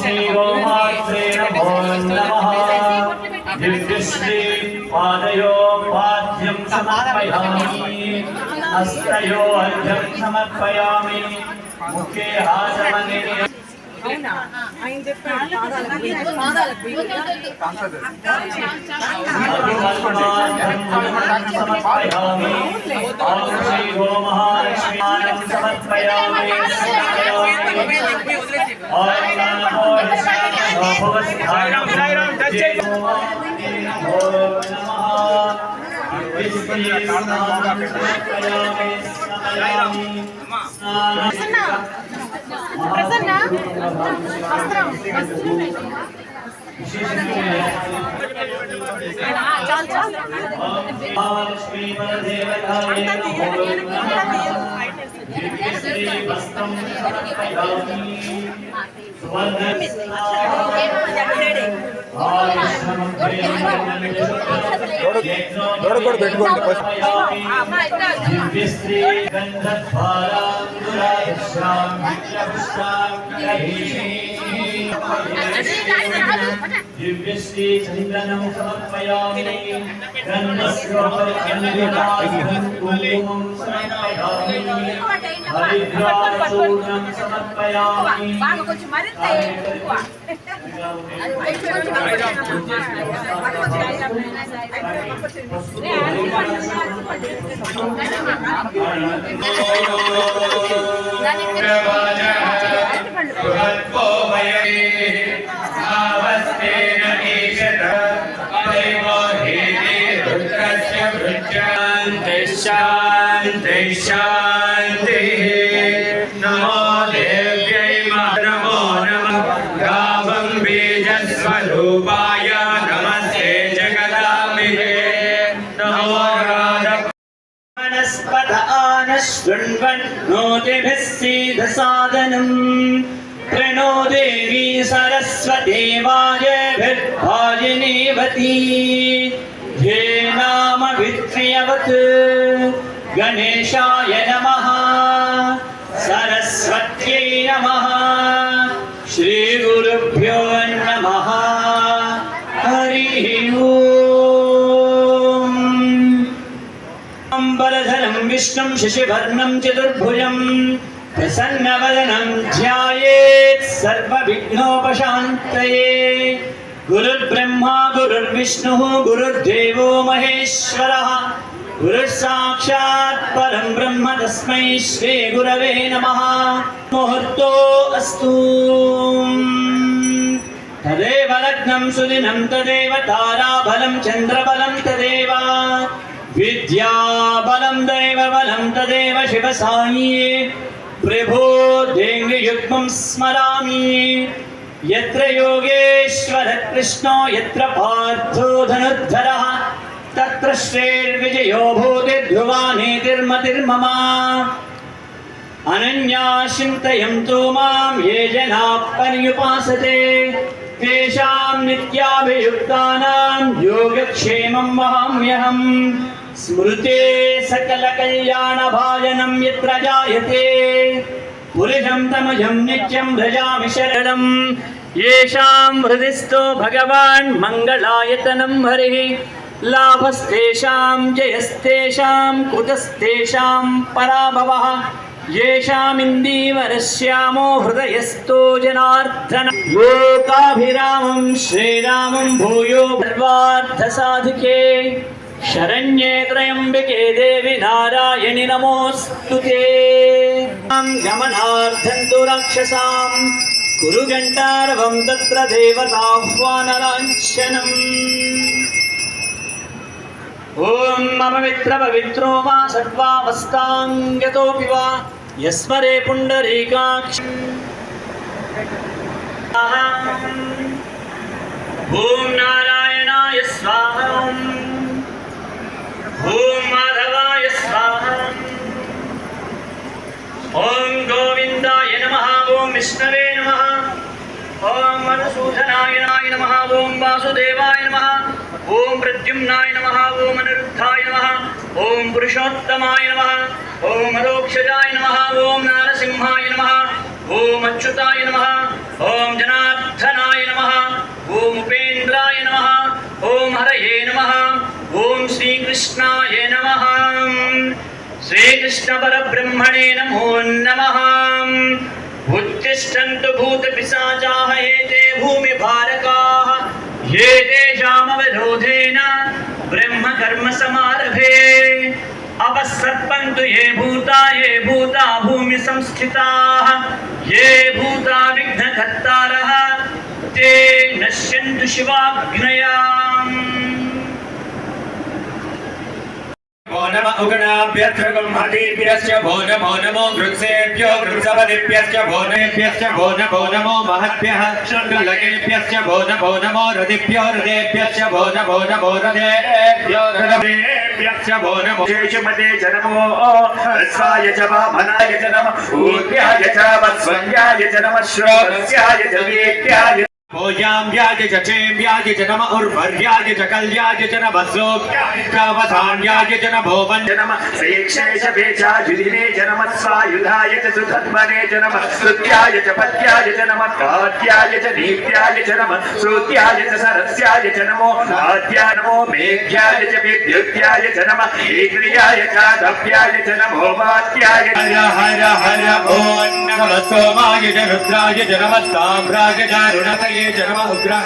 श्री गोमात्रे नमो नमः दिव्यश्री पादयो पाद्यं समर्पयामि हस्तयो अर्घ्यं समर्पयामि मुखे हासमने అవునా ఆయన చెప్పాడు పాదాలకు సమర్పయామి శ్రీ గోమహాలక్ష్మీనామం సమర్పయామి ప్రసన్న వస్త్రం చాలు చాలు మహాలక్ష్మీ పరదేవతాయే నమో నమః శ్రీ వస్త్రం సమర్పయామి సువర్ణ దివ్యశ్రీ दिव्यश्री चंदनं समर्पयामि कुङ्कुमं समर्पयामि हरिद्राचूर्णं समर्पयामि शांति शांति नमो देव्यै नमो नमः गावं बीजस्वरूपाय नमस्ते जगदाम्बिके नमो राधा वनस्पत आनशृण्वन् नोतिभिः सीदसादनम् प्रणो देवी सरस्वती वाजेभिर्भाजिनीवती ये नाम वित्र्यवत् गणेशाय नमः सरस्वत्यै नमः श्रीगुरुभ्यो नमः हरिः ओम् अम्बरधरं विष्णुं शशिवर्णं चतुर्भुजं प्रसन्नवदनं ध्यायेत् सर्वविघ्नोपशान्तये गुरुर्ब्रह्मा गुरुर्विष्णुः गुरुर्देवो महेश्वरः गुरुसाक्षात् परं ब्रह्म तस्मै श्री गुरवे नमः मुहूर्तो अस्तु तदेव लग्नं सुदिनं तदेव ताराबलं चन्द्रबलं तदेव विद्याबलं दैवबलं तदेव शिवसायि प्रभो देङ्गयुग्मं स्मरामि यत्र योगेश्वर कृष्णो यत्र पार्थो धनुर्धरः तत्र श्रेर्विजयो भूतिर्ध्रुवा नेतिर्मतिर्मम अनन्या चिन्तयन्तु मां ये जनाः पर्युपासते तेषां नित्याभियुक्तानां योगक्षेमं वहाम्यहम् स्मृते सकलकल्याणभाजनं यत्र जायते पुरुषं तमजं नित्यं भजामि शरणं येषां हृदिस्थो भगवान् मङ्गलायतनं हरिः लाभस्तेषां जयस्तेषां कुतस्तेषां पराभवः येषामिन्दीवरश्यामो हृदयस्थो जनार्दन लोकाभिरामं श्रीरामं भूयो सर्वार्थसाधिके शरण्ये त्र्यम्बिके देवी नारायणि नमोऽस्तुते गमनार्थं तु राक्षसां कुरु घण्टारवं तत्र देवताह्वानलाञ्छनम् ॐ मम मित्रपवित्रो वा सर्वावस्थां गतोऽपि वा यस्मरे पुण्डरीकाक्ष ॐ नारायणाय स्वाहा ॐ माधवाय स्वाहा ॐ गोविन्दाय नमः ॐ विष्णवे नमः ॐ मधुसूदनाय नमः ॐ वासुदेवाय नमः ॐ प्रद्युम्नाय नमः ॐ अनिरुद्धाय नमः ॐ पुरुषोत्तमाय नमः ॐ अलोक्षजाय नमः ॐ नारसिंहाय नमः ॐ अच्युताय नमः ॐ जनार्दनाय श्रीकृष्णपरब्रह्मणे नमो नमः। उत्तिष्ठन्तु भूतपिशाचाः एते भूमिभारकाः ये तेषामवरोधेन ब्रह्मकर्मसमारभे अपसर्पन्तु ये भूता भूमिसंस्थिताः ये भूता विघ्नकर्तारः ते नश्यन्तु शिवाग्नयाम्। भो नम उगणाभ्यर्थगुंहतीभ्यश्च भो नमो वृक्षेभ्यो वृक्षपतिभ्यश्च भो नमो महद्भ्यः शृङ्गलकेभ्यश्च भो नमो रदिभ्यो रदेभ्यश्च भो नमो रदेभ्यो रदेभ्यश्च भो नमो शेषमते च नमो रस्वाय च वामनाय च नमः ऊर्ध्याय च वस्वन्याय च नमः श्रोत्रस्याय च वेद्याय भोजाम्याय च चेम्याय च नमः उर्वर्याय च कल्याय च नमः सोऽवधान्याय च नमो वन् च नमः श्रीक्षेश भेषाजुदिने च नमः स्वायुधाय च सुधन्वने च नमः स्तुत्याय च पत्याय च नमः कात्याय च नीत्याय च नमः श्रुत्याय च सरस्याय च नमो आद्याय नमो मेघ्याय च विद्युत्याय च नमः ईक्रियाय च दप्याय च नमो वात्याय हर हर हर ॐ नमः सोमाय च रुद्राय च नमः साम्राय च रुणतये च नमः उग्रा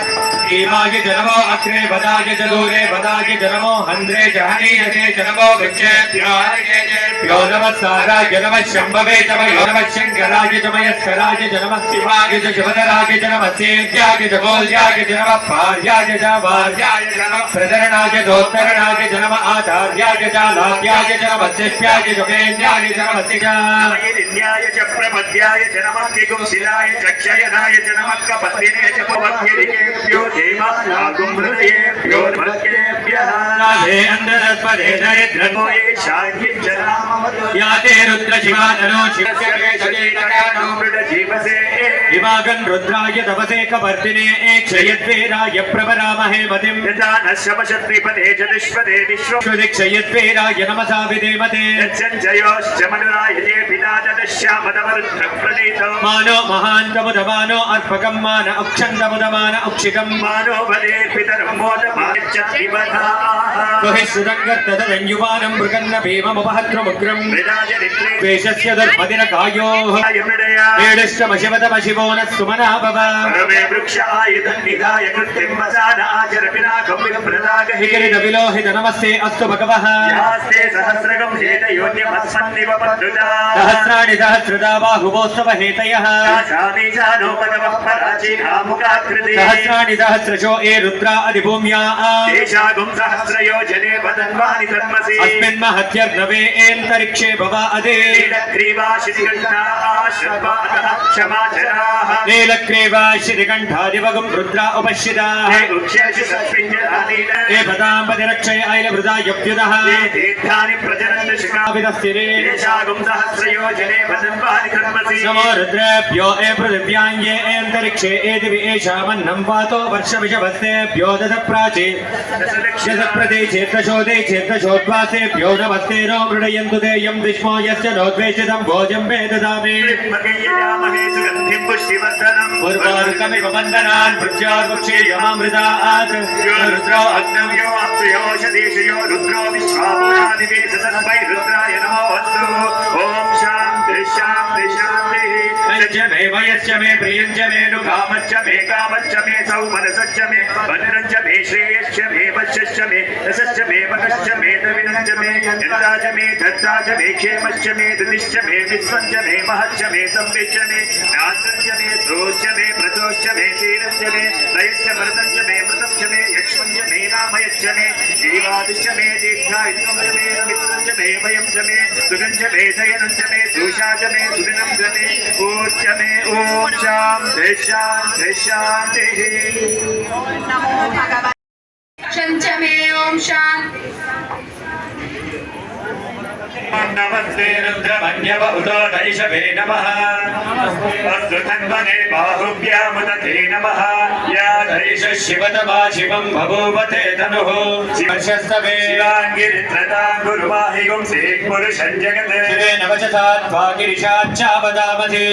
हेमाय च नमो अग्रे वदाय च दूरे वदाय च नमो हन्द्रे च हनीयते च नमो वृक्षेभ्यो नमः साराय नमः शम्भवे च नमः शङ्कराय च मयस्कराय च नमः शिवाय च शिवधराय च नमः सेव्याय च गोल्याय च नमः पार्याय च वार्याय च नमः प्रधरणाय दोत्तरणाय च नमः आचार्याय च लाभ्याय च नमः शिष्याय च वेद्याय च नमः शिखाय च प्रपद्याय च नमः किगुंशिलाय च क्षयनाय च नमः कपत्तिने च पवत्येभ्यो देवानागुंहृदयेभ्यो भक्तेभ्यः नाले अन्दरस्पदे दरिद्रमो ये शान्तिं च याते रुद्र शिवाननो शिवस्य वेशदेकरानो मृडजीवसे विभागन् रुद्राय तपसे कवर्तिने क्षयद्वेराय प्रवरामहे मतिं यथा न शमशत्रिपदे च दुष्पदे विश्वक्षयद्वेराय नमसा विधेमते यच्चञ्जयोश्च मनुरायते पिता च दश्यामदमरुद्रप्रणीतो मानो महान्तमुदमानो अर्पकं मान अक्षन्तमुदमान अक्षिकं मानो भदे पितरं मोदमायच्च सुरङ्गर्तदयुवानं मृगन्न भीममुपहत्रमुग्रं वेषस्य दुर्पदिनकायोः वेडश्चमशिवतमशिवो न सुमना भव वृक्ष आयुधं निधाय कृत्रिं वसानाचरपिनाकं विलोहित नमस्ते अस्तु भगवः यास्ते सहस्रगं हेतयोन्यमस्मन्निव पद्रुता सहस्राणि सहस्रदा बाहुवोस्तव हेतयः सहस्राणि सहस्रशो ए रुद्रा अधिभूम्या देशागुं सहस्रयोजने वदन्वानि तन्मसि अस्मिन् महत्यर्नवे एन्तरिक्षे भवा अदे नीलग्रीवा क्षमाचराः नीलग्रीवा श्रीकण्ठादिवगुं रुद्रा उपश्रिताः ए पदाम्बति रक्षय ऐलवृदा यप्युदः तीर्थानि प्रजनन्ति शिखाविदस्तिरे देशागुं सहस्रयोजने वदन्वानि तन्मसि नमो रुद्रेभ्यो ए पृथिव्यां ये एन्तरिक्षे ए दिवि एषामन्नं वातो वर्षविषवस्तेभ्यो दशप्राचे दशप्रदेशे दशोदेशे दशोद्वासेभ्यो नमस्ते नो मृडयन्तु देयं विष्मो यस्य नोद्वेषितं भोजं मे ददामि उर्वारुकमिव वन्दनान् भृत्योर्वक्षेयमामृतात् रुद्रो अग्नं यो अप्रियोषदेशयो रुद्रो विश्वापुरादिवेशसन्वै रुद्राय नमोऽस्तु ॐ शान्ति शान्ति शान्तिः यस्य मे प्रियं च मे नुकामश्च मे कामश्च मे सौमनसश्च मे वनरञ्च मे श्रेयश्च मे वश्यश्च मे रसश्च मे वकश्च मे द्रविणञ्च मे यन्ता च मे धत्ता च मे क्षेमश्च मे धृतिश्च मे विश्वञ्च मे महश्च मे संविश्च मे नास्त्रञ्च मे सोश्च मे प्रतोश्च मे शीलञ्च मे लयश्च मृतञ्च मे मृतञ्च मे यक्ष्मञ्च मे नामयश्च मे जीवादिश्च मे दीर्घायुष्यं च मे मित्रञ्च मे वयं च मे सुगञ्च मे शयनं च मे सुषा च मे सुदिनं च मे ऊर्च मे ॐ शान्ति शान्ति शान्तिः नमो भगवते मे ओम शांति नमस्ते रुद्रमन्यव उतो नैषभे नमः अस्तु तन्वने बाहुभ्यामुदते नमः या हरीश शिवतमा शिवं बभूवते तनुः शिवशस्तवे शिवाङ्गिरित्रता गुरुवाहिगुं श्रीपुरुषं जगते शिवेन वचसा त्वा गिरिशाच्चावदामधे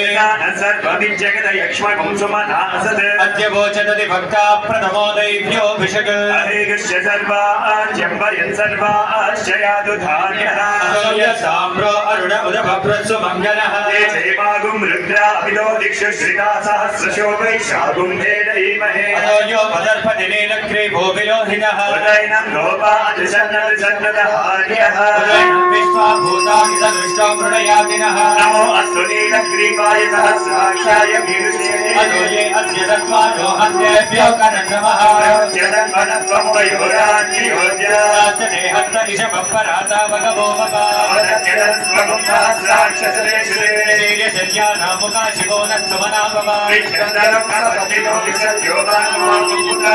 सर्वमिज्जगत यक्ष्मगुं सुमनासते अद्य वोचदति भक्ता प्रथमो दैव्यो विशग हरिगुश्च सर्वाज्यम्बयन् सर्वाश्चयादु धान्यः अतोय साम्रो अरुण उदभप्रत्सु मङ्गलः ते चैवागुं रुद्रा अभिदो दिक्षु श्रिता सहस्रशोभैषागुं भेदयीमहे अतोयो पदर्पति नीलक्री भोगिलोहितः उदयनं गोपादिसन्नदहार्यः उदयनं विश्वा भूतानि सदृष्टो प्रणयातिनः नमो अस्तु नीलग्रीवाय सहस्राक्षाय मीनुषे अतोये अद्य तत्त्वानो हन्तेभ्यो करन्नमः जगन्मनत्वं वयोरान्योज्य राजने हन्त इषमपराता भगवो भगवो सहस्राक्षसरेषु शल्यानामुका शिवो न सुमनाभवा विश्वन्दरमपतिनो विसर्योगानुमाकुमुता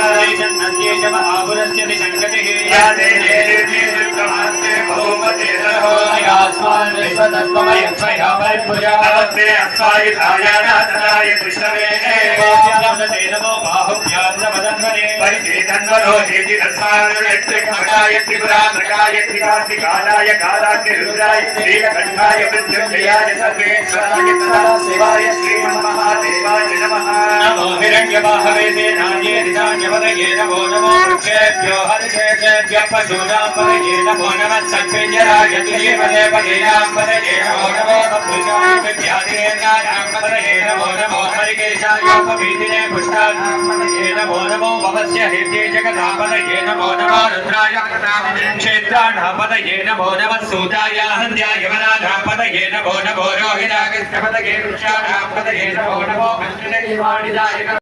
नद्येश महापुरस्य निषङ्गतिः यादे निर्मितमास्ते बहुमतेरहो यास्मान् विश्वतत्त्वमयत्वया परिपूजा नमस्ते अस्मायुधायानाथनाय कृष्णवे नमोऽस्ते नमो बाहुभ्यां नमदन्वने परिचेतन्वनो हेति रसायत्रिकमकाय त्रिपुरान्तकाय त्रिकार्तिकालाय कालाग्निरुद्राय नीलकण्ठाय मृत्युञ्जयाय सर्वेश्वराय सदाशिवाय श्रीमन्महादेवाय नमः नमो हिरण्यबाहवे सेनाये निशान्यपदये नमो नमो वृक्षेभ्यो हरिकेशेभ्यः पशूनां पदये नमो नमः सत्पिञ्जराय देवदेव पदेयां पदये नमो नमो पुरुषाय विद्याधीनायां पदये नमो नमो हरिकेशाय पवीतिने पुष्टानां पदये नमो नमो भवस्य हेते जगदापदये नमो नमो रुद्राय क्षेत्राणां पदये नमो नमः सूताय हन्त्याय वनानां पदये नमो नमो रोहिणाय पदये वृक्षाणां पदये नमो नमो